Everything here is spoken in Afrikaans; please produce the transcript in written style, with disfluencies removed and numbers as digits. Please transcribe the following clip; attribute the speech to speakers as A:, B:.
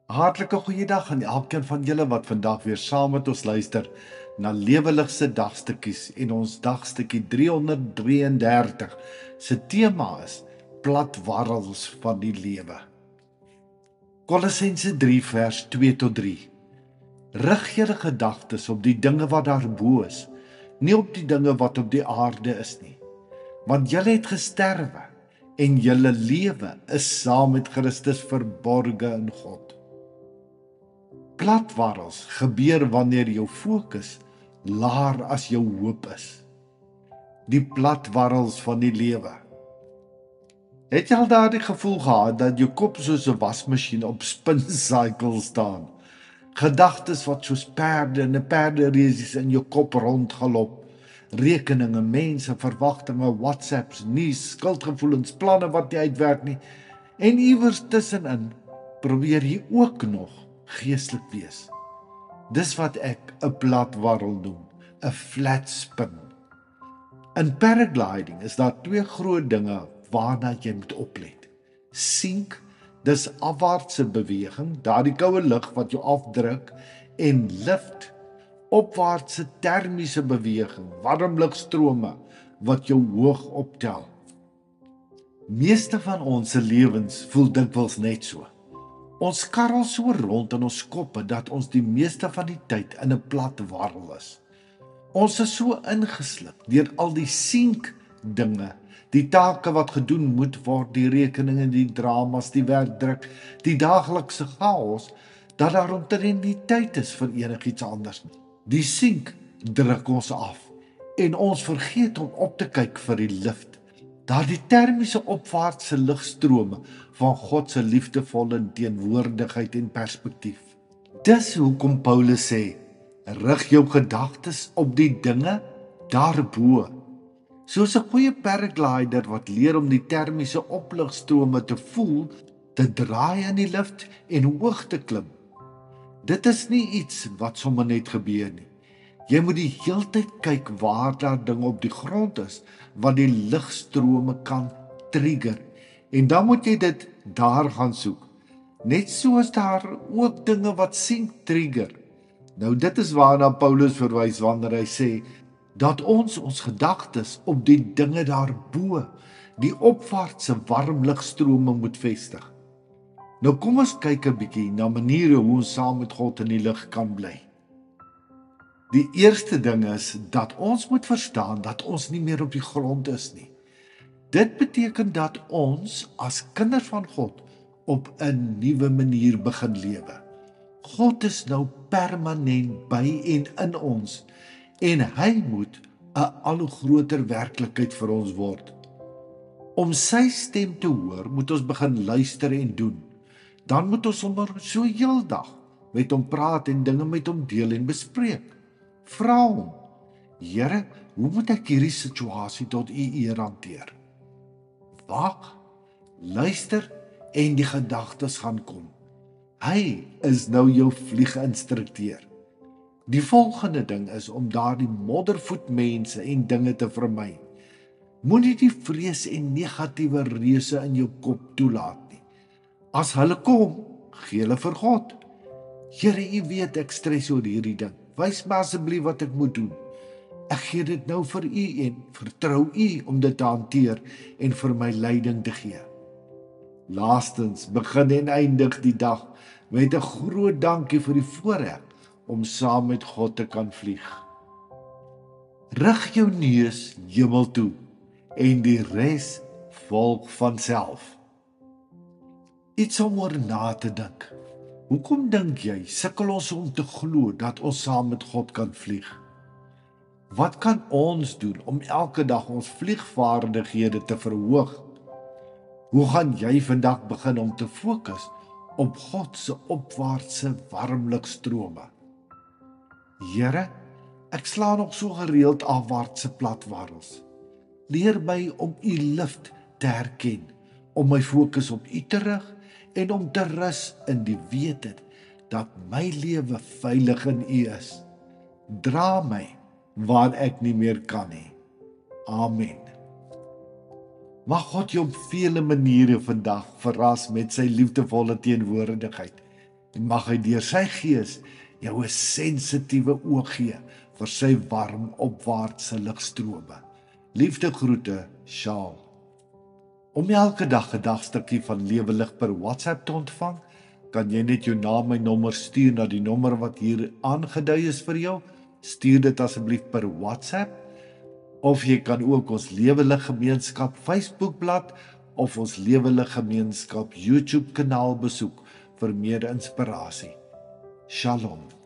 A: Hartlike goeiedag aan elkeen van julle wat vandag weer saam met ons luister na Leweligse dagstukkies en ons dagstukkie 333 se tema is platwarrels van die lewe. Kolossense 3 vers 2 tot 3. Rig julle gedagtes op die dinge wat daarbo is, nie op die dinge wat op die aarde is nie. Want julle het gesterwe en julle lewe is saam met Christus verborge in God. Platwarrels gebeur wanneer jou fokus laer as jou hoop is. Die platwarrels van die lewe. Het jy al daardie gevoel gehad dat jou kop soos 'n wasmasjien op spincycle staan? Gedagtes wat soos perde in 'n perderesies in jou kop rondgalop. Rekeninge, mense, verwagtinge, WhatsApps, nuus, skuldgevoelens, planne wat nie uitwerk nie. En iewers tussenin probeer jy ook nog geestelik wees. Dis wat ek 'n platwarrel noem, 'n flat spin. In paragliding is daar twee groot dinge waarna jy moet oplet. Sink, dis afwaartse beweging, daardie koue lug wat jou afdruk, en lift, opwaartse termiese beweging, warm lugstrome wat jou hoog optel. Meeste van ons se lewens voel dikwels net so. Ons karrel so rond in ons koppe dat ons die meeste van die tyd in 'n platwarrel is. Ons is so ingesluk deur al die sink dinge, die take wat gedoen moet word, die rekeninge, die dramas, die werkdruk, die daaglikse chaos, dat daar omtrent nie tyd is vir enigiets anders nie. Die sink druk ons af en ons vergeet om op te kyk vir die lift, daardie termiese opwaartse lugstrome van God se liefdevolle teenwoordigheid en perspektief. Dis hoekom Paulus sê, rig jou gedagtes op die dinge daarbo. Soos 'n goeie paraglider wat leer om die termiese oplugstrome te voel, te draai in die lift en hoog te klim. Dit is nie iets wat sommer net gebeur nie. Jy moet die heeltyd kyk waar daar dinge op die grond is wat die lugstrome kan trigger. En dan moet jy dit daar gaan soek. Net soos daar ook dinge wat sink trigger. Nou dit is waarna Paulus verwys wanneer hy sê dat ons gedagtes op die dinge daarbo, die opwaartse warm lugstrome moet vestig. Nou kom ons kyk 'n bietjie na maniere hoe ons saam met God in die lig kan bly. Die eerste ding is dat ons moet verstaan dat ons nie meer op die grond is nie. Dit beteken dat ons as kinders van God op 'n nuwe manier begin lewe. God is nou permanent by en in ons en hy moet 'n al hoe groter werklikheid vir ons word. Om sy stem te hoor, moet ons begin luister en doen. Dan moet ons sommer so heeldag met hom praat en dinge met hom deel en bespreek. Vra hom, Here, hoe moet ek hierdie situasie tot u eer hanteer? Wag, luister en die gedagtes gaan kom. Hy is nou jou vlieginstrukteur. Die volgende ding is om daardie moddervoet mense en dinge te vermy. Moenie die vrees en negatiewe reuse in jou kop toelaat nie. As hulle kom, gee hulle vir God. Here, u weet ek stres oor hierdie ding. Wys my asseblief wat ek moet doen. Ek gee dit nou vir u en vertrou u om dit te hanteer en vir my leiding te gee. Laastens, begin en eindig die dag met 'n groot dankie vir die voorreg om saam met God te kan vlieg. Rig jou neus hemel toe en die res volg van self. Iets om oor na te dink. Hoekom dink jy sukkel ons om te glo dat ons saam met God kan vlieg? Wat kan ons doen om elke dag ons vliegvaardighede te verhoog? Hoe gaan jy vandag begin om te fokus op God se opwaartse warmlugstrome? Here, ek slaan nog so gereeld afwaartse platwarrels. Leer my om u lift te herken, om my fokus op u te rig en om te rus in die wete dat my lewe veilig in u is. Dra my waar ek nie meer kan nie. Amen. Mag God jou op vele maniere vandag verras met sy liefdevolle teenwoordigheid En mag hy deur sy gees jou 'n sensitiewe oog gee vir sy warm opwaartse ligstrome. Liefde groete, Sjaal. Om elke dag 'n dagstukkie van Lewe Lig per WhatsApp te ontvang, kan jy net jou naam en nommer stuur na die nommer wat hier aangedui is vir jou. Stuur dit asseblief per WhatsApp, of jy kan ook ons Lewe Lig Gemeenskap Facebookblad of ons Lewe Lig Gemeenskap YouTube kanaal besoek vir meer inspirasie. Shalom.